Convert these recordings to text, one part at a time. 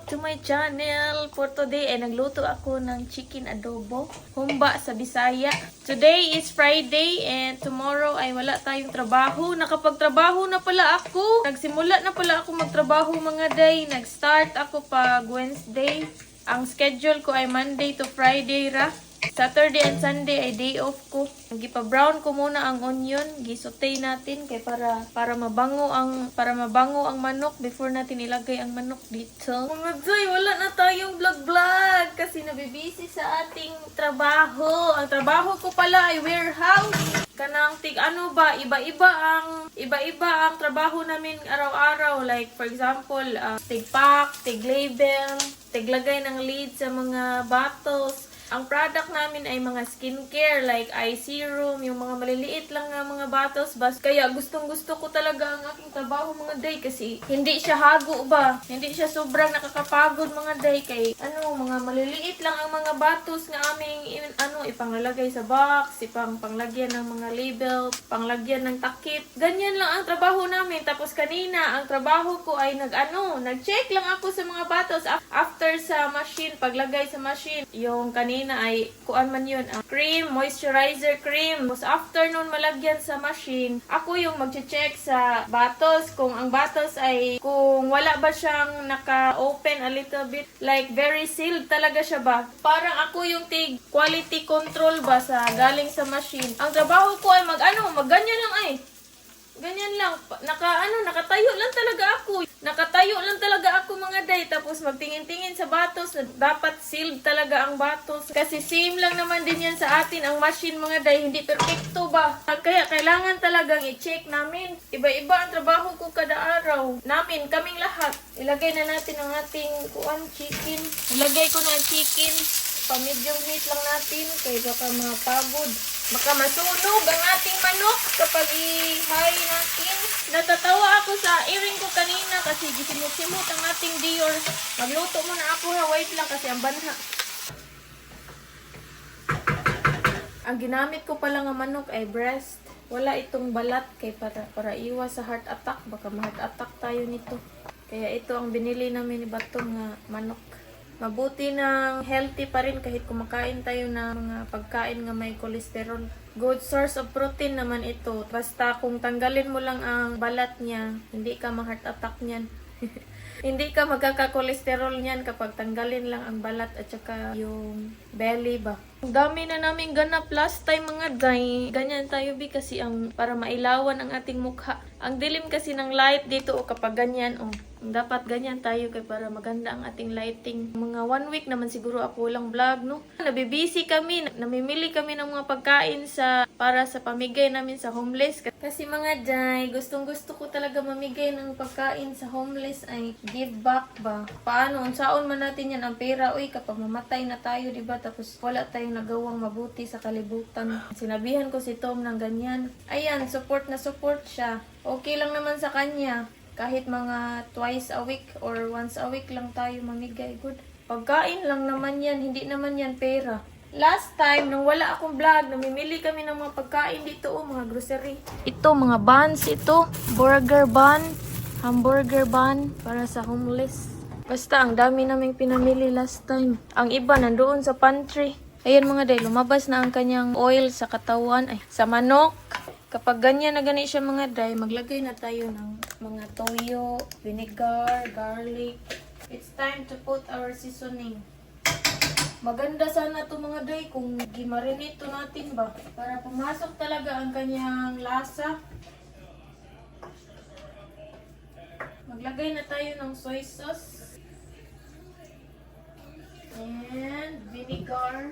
to my channel. For today ay nagluto ako ng chicken adobo, humba sa Bisaya. Today is Friday and tomorrow ay wala tayong trabaho. Nakapagtrabaho na pala ako. Nagsimula na pala ako magtrabaho mga day. Nag-start ako pag Wednesday. Ang schedule ko ay Monday to Friday ra. Saturday and Sunday ay day off ko. Gipa-brown ko muna ang onion, gisaute natin kay para mabango ang manok before natin ilagay ang manok dito. Mga Joy, wala na tayong vlog kasi nabibisi sa ating trabaho. Ang trabaho ko pala ay warehouse. Kanang iba-iba ang trabaho namin araw-araw, like for example, tig-pack, tig-label, tiglagay ng lid sa mga bottles. Ang product namin ay mga skincare like eye serum, yung mga maliliit lang nga mga bottles bas. Kaya gustong-gusto ko talaga ang aking trabaho mga day kasi hindi siya hago ba? Hindi siya sobrang nakakapagod mga day kay mga maliliit lang ang mga bottles nga aming ipanglalagay sa box, panglagyan ng mga label, panglagyan ng takip. Ganyan lang ang trabaho namin. Tapos kanina ang trabaho ko ay nag-check lang ako sa mga bottles after sa machine, paglagay sa machine. Yung kanina ay kuan man yun, cream, moisturizer cream. Tapos after nun malagyan sa machine, ako yung mag-check sa bottles kung ang bottles ay kung wala ba siyang naka-open a little bit, like very sealed talaga siya ba. Parang ako yung quality control ba sa galing sa machine. Ang trabaho ko ay magganyan lang ay. Ganyan lang. Nakatayo lang talaga ako mga day. Tapos magtingin-tingin sa bottles na dapat sealed talaga ang bottles. Kasi same lang naman din yan sa atin. Ang machine mga day, hindi perfecto ba? Kaya kailangan talagang i-check namin. Iba-iba ang trabaho ko kada araw. Kaming lahat. Ilagay na natin ang ating chicken. Ilagay ko na ang chicken. Pa-medium heat lang natin. Kaya baka mapagod. Baka masunog ang ating manok kapag i-high natin. Natatawa ako sa earring ko kanina kasi gisimot-simot ang ating Dior. Magluto muna ako wait lang kasi ang banha. Ang ginamit ko pala nga manok ay breast. Wala itong balat kay para iwas sa heart attack. Baka ma-heart attack tayo nito. Kaya ito ang binili namin ni Batong nga manok. Mabuti ng healthy pa rin kahit kumakain tayo ng mga pagkain nga may cholesterol. Good source of protein naman ito. Basta kung tanggalin mo lang ang balat niya, hindi ka ma-heart attack niyan. Hindi ka magkaka-cholesterol niyan kapag tanggalin lang ang balat at saka yung belly ba. Ang dami na namin ganap last time mga day. Ganyan tayo kasi para mailawan ang ating mukha. Ang dilim kasi ng light dito kapag ganyan dapat ganyan tayo para maganda ang ating lighting. Mga 1 week naman siguro ako lang vlog no. Nabibisi kami, namimili kami ng mga pagkain para sa pamigay namin sa homeless. Kasi mga day, gustong-gusto ko talaga mamigay ng pagkain sa homeless ay give back ba. Paano? Unsaon man natin yan ang pera kapag mamatay na tayo, di ba? Tapos wala tayong nagawang mabuti sa kalibutan. Sinabihan ko si Tom ng ganyan. Ayan, support na support siya. Okay lang naman sa kanya. Kahit mga twice a week or once a week lang tayo mamigay. Good. Pagkain lang naman yan. Hindi naman yan pera. Last time, nung wala akong vlog, namimili kami ng mga pagkain dito, mga grocery. Ito, mga buns ito. Burger bun, hamburger bun, para sa homeless. Basta, ang dami naming pinamili last time. Ang iba, nandoon sa pantry. Ayan mga day, lumabas na ang kanyang oil sa katawan, sa manok. Kapag ganyan na gani siya mga day, maglagay na tayo ng mga toyo, vinegar, garlic. It's time to put our seasoning. Maganda sana ito mga day kung gimarinate natin ba. Para pumasok talaga ang kanyang lasa. Maglagay na tayo ng soy sauce. And vinegar.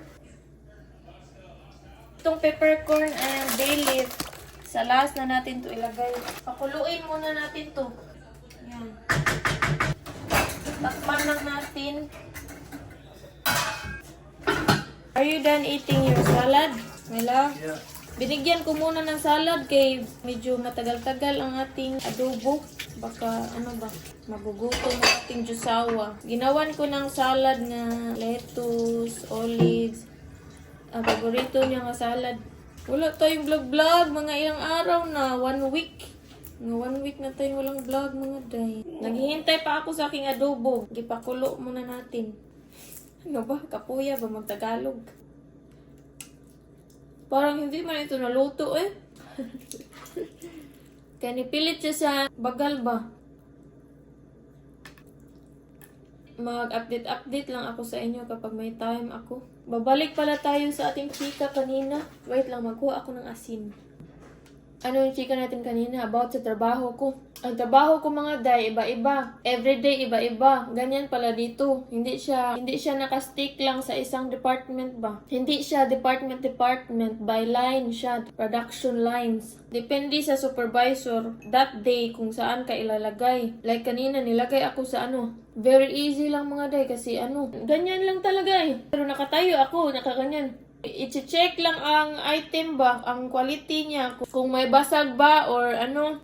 Itong peppercorn and bay leaf. Sa last na natin to ilagay. Pakuluin muna natin to. Yan. Takpan lang natin. Are you done eating your salad, my love? Yeah. Binigyan ko muna ng salad kay medyo matagal-tagal ang ating adobo. Baka magugutom ang ating jusawa. Ginawan ko ng salad na lettuce, olives. Ang paborito niya nga salad. Wala tayong vlog-vlog. Mga ilang araw na. 1 week. Nga 1 week na tayo walang vlog mga day. Naghihintay pa ako sa aking adobo. Gipakulo muna natin. Ano ba? Kapuya ba mag-Tagalog? Parang hindi man ito naluto eh. Kaya nipilit siya sa bagal ba? Mag-update lang ako sa inyo kapag may time ako. Babalik pala tayo sa ating chika kanina. Wait lang, magkuha ako ng asin. Ano yung chika natin kanina? About sa trabaho ko. Ang trabaho ko mga day, iba-iba. Everyday, iba-iba. Ganyan pala dito. Hindi siya nakastick lang sa isang department ba? Hindi siya department. By line siya. Production lines. Depende sa supervisor that day kung saan ka ilalagay. Like kanina, nilagay ako sa very easy lang mga day kasi ganyan lang talaga eh. Pero nakatayo ako, nakaganyan. I-check lang ang item ba, ang quality niya, kung may basag ba or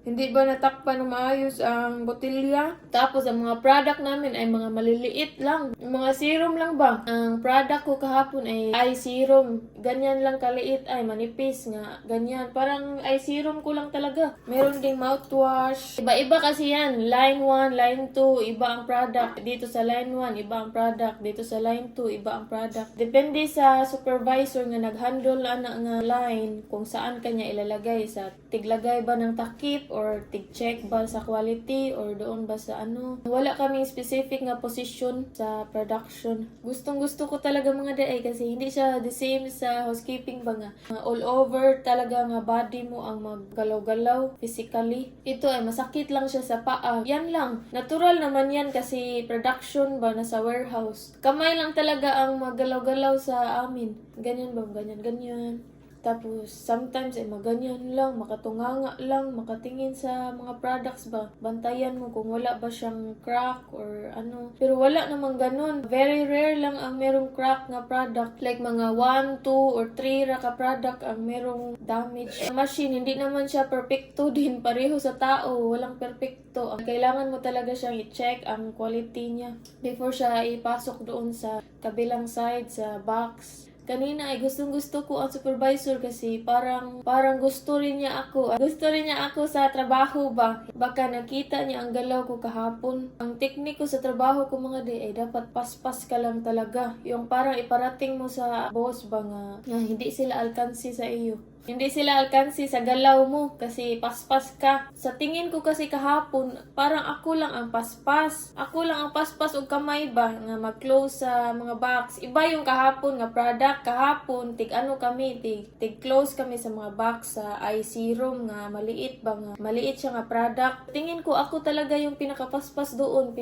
hindi ba natakpan ng maayos ang botilya. Tapos ang mga product namin ay mga maliliit lang. Mga serum lang ba? Ang product ko kahapon ay eye serum. Ganyan lang kaliit ay manipis nga. Ganyan. Parang eye serum ko lang talaga. Meron ding mouthwash. Iba-iba kasi yan. Line 1, line 2, iba ang product. Dito sa line 1, iba ang product. Dito sa line 2, iba ang product. Depende sa supervisor nga nag-handle nga line kung saan kanya ilalagay, sa tiglagay ba ng takip or tig-check ba sa quality or doon ba sa Wala kaming specific nga position sa production. Gustong-gusto ko talaga mga day kasi hindi siya the same sa housekeeping ba nga. All over talaga nga body mo ang maggalaw-galaw physically. Ito ay masakit lang siya sa paa. Yan lang. Natural naman yan kasi production ba nasa warehouse. Kamay lang talaga ang maggalaw-galaw sa amin. Ganyan ba? Ganyan. Tapos, sometimes ay maganyan lang, makatunganga lang, makatingin sa mga products ba. Bantayan mo kung wala ba siyang crack or Pero wala namang ganun. Very rare lang ang merong crack nga product. Like mga 1, 2, or 3 ra ka product ang merong damage. Ang machine, hindi naman siya perfecto din. Pareho sa tao, walang perfecto. Kailangan mo talaga siyang i-check ang quality niya before siya ipasok doon sa kabilang side, sa box. Kanina ay gustong-gusto ko ang supervisor kasi parang gusto rin niya ako. Gusto rin niya ako sa trabaho ba. Baka nakita niya ang galaw ko kahapon. Ang teknik ko sa trabaho ko mga day ay dapat paspas ka lang talaga. Yung parang iparating mo sa boss ba nga hindi sila alkansi sa iyo. Hindi sila alkansi sa galaw mo kasi paspas ka. Sa tingin ko kasi kahapon, parang ako lang ang paspas. Ako lang ang paspas o kamay ba nga mag-close sa mga box. Iba yung kahapon nga product. Kahapon, tig-close kami sa mga box sa eye serum nga maliit ba nga. Maliit siya nga product. Tingin ko ako talaga yung pinakapaspas doon.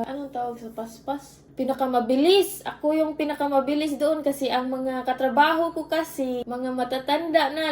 Anong tawag sa paspas? Pinakamabilis. Ako yung pinakamabilis doon kasi ang mga katrabaho ko kasi mga matatanda na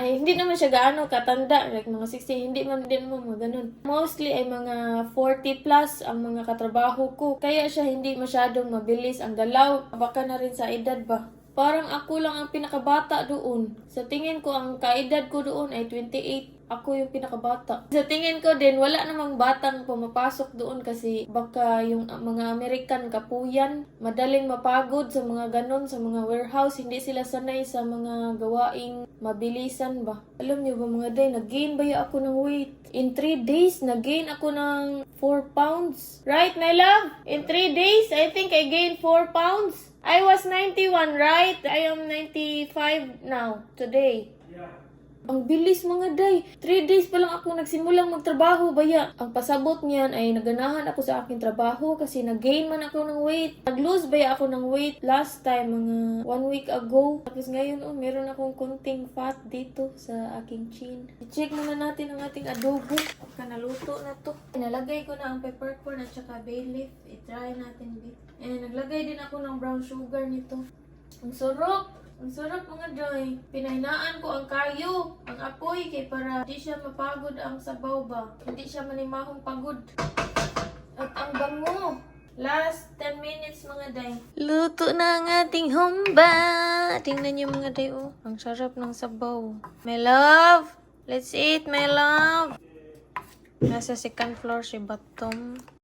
hindi naman siya gaano katanda like mga 60 hindi naman mga ganun. Mostly ay mga 40 plus ang mga katrabaho ko. Kaya siya hindi masyadong mabilis ang galaw. Baka na rin sa edad ba. Parang ako lang ang pinakabata doon. Sa tingin ko ang kaedad ko doon ay 28. Ako yung pinakabata. Sa tingin ko din, wala namang batang pumapasok doon kasi baka yung mga American kapuyan, madaling mapagod sa mga ganon, sa mga warehouse. Hindi sila sanay sa mga gawaing mabilisan ba. Alam niyo ba mga day, nag-gain ba ako ng weight? In 3 days, nag-gain ako ng 4 pounds. Right, my love? In 3 days, I think I gained 4 pounds. I was 91, right? I am 95 now, today. Ang bilis mga day. 3 days pa lang ako nagsimulang magtrabaho baya. Ang pasabot niyan ay naganahan ako sa aking trabaho kasi nag-gain man ako ng weight. Nag-lose baya ako ng weight last time mga 1 week ago. Tapos ngayon meron akong konting fat dito sa aking chin. I-check muna natin ang ating adobo. Pagka naluto na to. Nalagay ko na ang peppercorn at saka bay leaf. I-try natin bit. And naglagay din ako ng brown sugar nito. Ang sarap! Ang sarap mga doy. Pinahinaan ko ang kayo, ang apoy, kay para di siya mapagod ang sabaw ba. Hindi siya manimahong pagod. At ang bango. Last 10 minutes mga day. Luto na ang ating humba. Tingnan niyo mga day ang sarap ng sabaw. My love, let's eat my love. Nasa second floor si Batom.